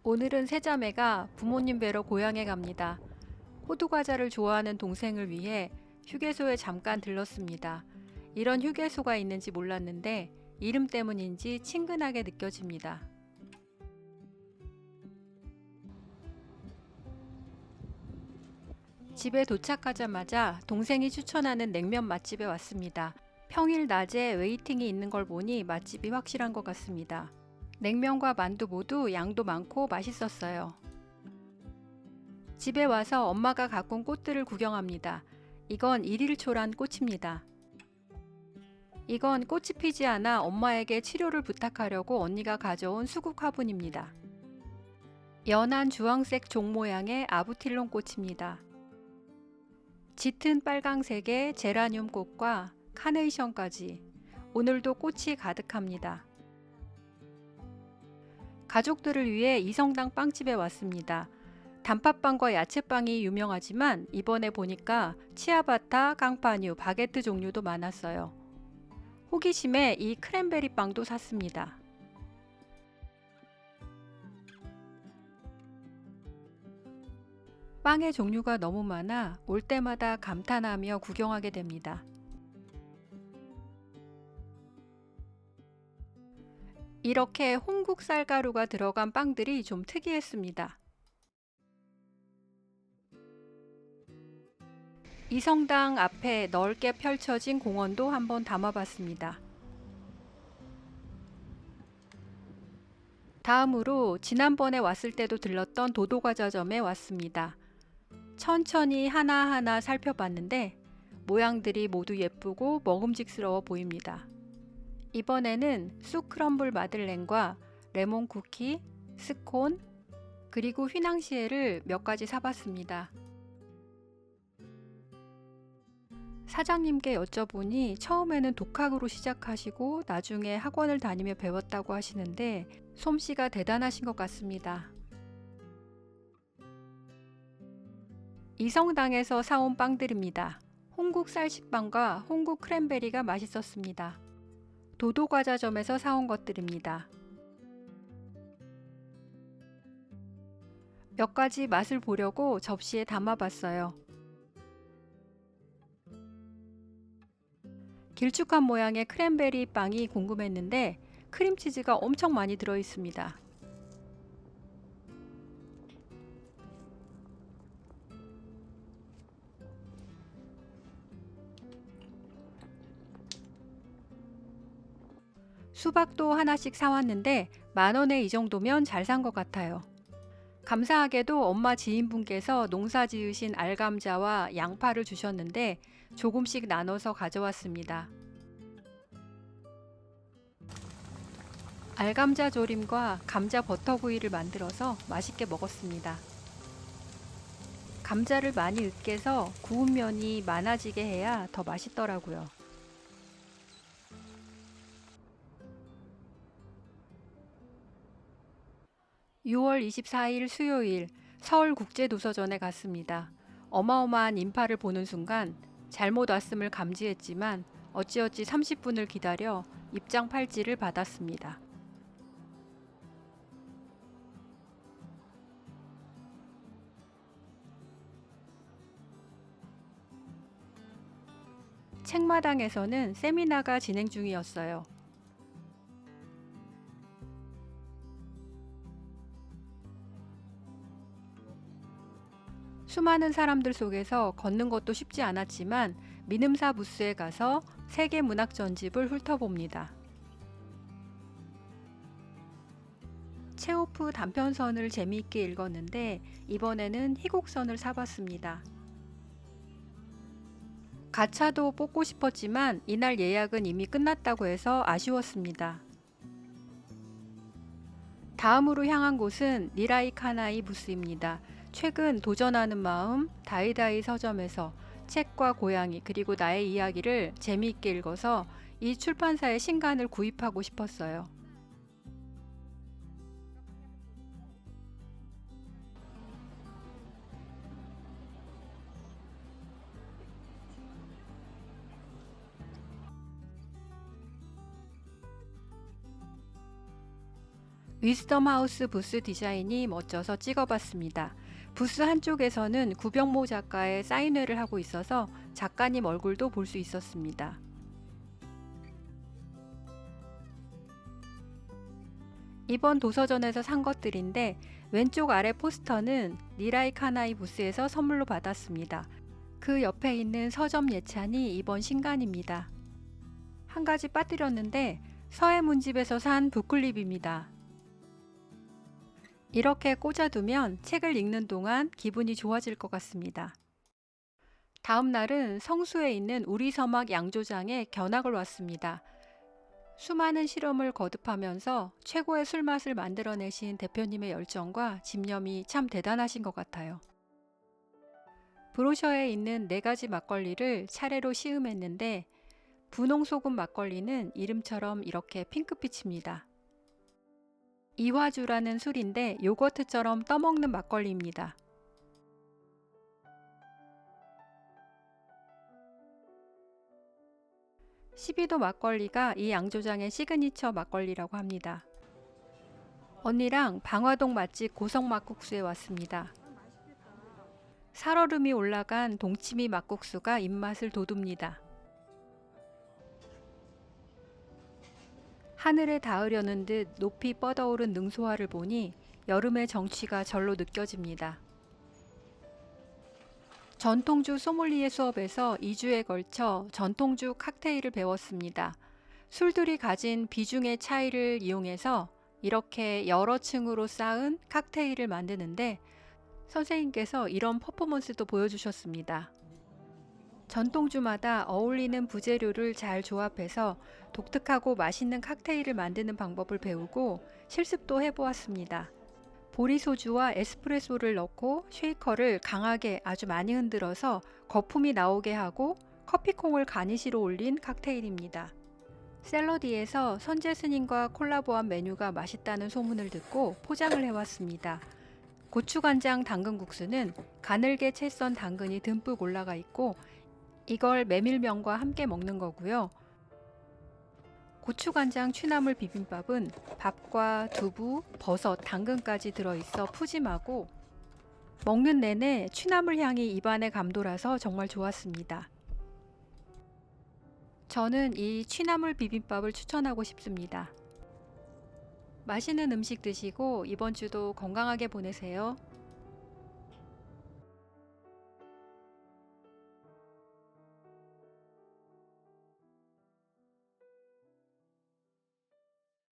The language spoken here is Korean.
오늘은 세자매가 부모님 뵈러 고향에 갑니다. 호두과자를 좋아하는 동생을 위해 휴게소에 잠깐 들렀습니다. 이런 휴게소가 있는지 몰랐는데 이름 때문인지 친근하게 느껴집니다. 집에 도착하자마자 동생이 추천하는 냉면 맛집에 왔습니다. 평일 낮에 웨이팅이 있는 걸 보니 맛집이 확실한 것 같습니다. 냉면과 만두 모두 양도 많고 맛있었어요. 집에 와서 엄마가 가꾼 꽃들을 구경합니다. 이건 일일초란 꽃입니다. 이건 꽃이 피지 않아 엄마에게 치료를 부탁하려고 언니가 가져온 수국 화분입니다. 연한 주황색 종 모양의 아부틸론 꽃입니다. 짙은 빨강색의 제라늄 꽃과 카네이션까지 오늘도 꽃이 가득합니다. 가족들을 위해 이성당 빵집에 왔습니다. 단팥빵과 야채빵이 유명하지만 이번에 보니까 치아바타, 깡파뉴, 바게트 종류도 많았어요. 호기심에 이 크랜베리 빵도 샀습니다. 빵의 종류가 너무 많아 올 때마다 감탄하며 구경하게 됩니다. 이렇게 홍국 쌀가루가 들어간 빵들이 좀 특이했습니다. 이성당 앞에 넓게 펼쳐진 공원도 한번 담아봤습니다. 다음으로 지난번에 왔을 때도 들렀던 도도과자점에 왔습니다. 천천히 하나하나 살펴봤는데 모양들이 모두 예쁘고 먹음직스러워 보입니다. 이번에는 쑥 크럼블 마들렌과 레몬 쿠키, 스콘, 그리고 휘낭시에를 몇 가지 사봤습니다. 사장님께 여쭤보니 처음에는 독학으로 시작하시고 나중에 학원을 다니며 배웠다고 하시는데 솜씨가 대단하신 것 같습니다. 이성당에서 사온 빵들입니다. 홍국 쌀식빵과 홍국 크랜베리가 맛있었습니다. 도도과자점에서 사온 것들입니다. 몇 가지 맛을 보려고 접시에 담아봤어요. 길쭉한 모양의 크랜베리 빵이 궁금했는데 크림치즈가 엄청 많이 들어있습니다. 수박도 하나씩 사왔는데 10,000원에 이 정도면 잘 산 것 같아요. 감사하게도 엄마 지인분께서 농사 지으신 알감자와 양파를 주셨는데 조금씩 나눠서 가져왔습니다. 알감자 조림과 감자 버터구이를 만들어서 맛있게 먹었습니다. 감자를 많이 으깨서 구운 면이 많아지게 해야 더 맛있더라고요. 6월 24일 수요일 서울국제도서전에 갔습니다. 어마어마한 인파를 보는 순간 잘못 왔음을 감지했지만 어찌어찌 30분을 기다려 입장 팔찌를 받았습니다. 책마당에서는 세미나가 진행 중이었어요. 수많은 사람들 속에서 걷는 것도 쉽지 않았지만 민음사 부스에 가서 세계 문학 전집을 훑어봅니다. 체오프 단편선을 재미있게 읽었는데 이번에는 희곡선을 사봤습니다. 가차도 뽑고 싶었지만 이날 예약은 이미 끝났다고 해서 아쉬웠습니다. 다음으로 향한 곳은 니라이 카나이 부스입니다. 최근 도전하는 마음 다이다이 서점에서 책과 고양이 그리고 나의 이야기를 재미있게 읽어서 이 출판사의 신간을 구입하고 싶었어요. 위즈덤 하우스 부스 디자인이 멋져서 찍어봤습니다. 부스 한쪽에서는 구병모 작가의 사인회를 하고 있어서 작가님 얼굴도 볼 수 있었습니다. 이번 도서전에서 산 것들인데 왼쪽 아래 포스터는 니라이 카나이 부스에서 선물로 받았습니다. 그 옆에 있는 서점 예찬이 이번 신간입니다. 한 가지 빠뜨렸는데 서해문집에서 산 붓클립입니다. 이렇게 꽂아두면 책을 읽는 동안 기분이 좋아질 것 같습니다. 다음 날은 성수에 있는 우리서막 양조장에 견학을 왔습니다. 수많은 실험을 거듭하면서 최고의 술맛을 만들어내신 대표님의 열정과 집념이 참 대단하신 것 같아요. 브로셔에 있는 4가지 막걸리를 차례로 시음했는데 분홍소금 막걸리는 이름처럼 이렇게 핑크빛입니다. 이화주라는 술인데 요거트처럼 떠먹는 막걸리입니다. (12도) 막걸리가 이 양조장의 시그니처 막걸리라고 합니다. 언니랑 방화동 맛집 고성 막국수에 왔습니다. 살얼음이 올라간 동치미 막국수가 입맛을 돋웁니다. 하늘에 닿으려는 듯 높이 뻗어오른 능소화를 보니 여름의 정취가 절로 느껴집니다. 전통주 소믈리에 수업에서 2주에 걸쳐 전통주 칵테일을 배웠습니다. 술들이 가진 비중의 차이를 이용해서 이렇게 여러 층으로 쌓은 칵테일을 만드는데 선생님께서 이런 퍼포먼스도 보여주셨습니다. 전통주마다 어울리는 부재료를 잘 조합해서 독특하고 맛있는 칵테일을 만드는 방법을 배우고 실습도 해보았습니다. 보리소주와 에스프레소를 넣고 쉐이커를 강하게 아주 많이 흔들어서 거품이 나오게 하고 커피콩을 가니시로 올린 칵테일입니다. 샐러디에서 선재 스님과 콜라보한 메뉴가 맛있다는 소문을 듣고 포장을 해왔습니다. 고추간장 당근국수는 가늘게 채 썬 당근이 듬뿍 올라가 있고 이걸 메밀면과 함께 먹는 거고요. 고추간장 취나물 비빔밥은 밥과 두부, 버섯, 당근까지 들어있어 푸짐하고 먹는 내내 취나물 향이 입안에 감돌아서 정말 좋았습니다. 저는 이 취나물 비빔밥을 추천하고 싶습니다. 맛있는 음식 드시고 이번 주도 건강하게 보내세요.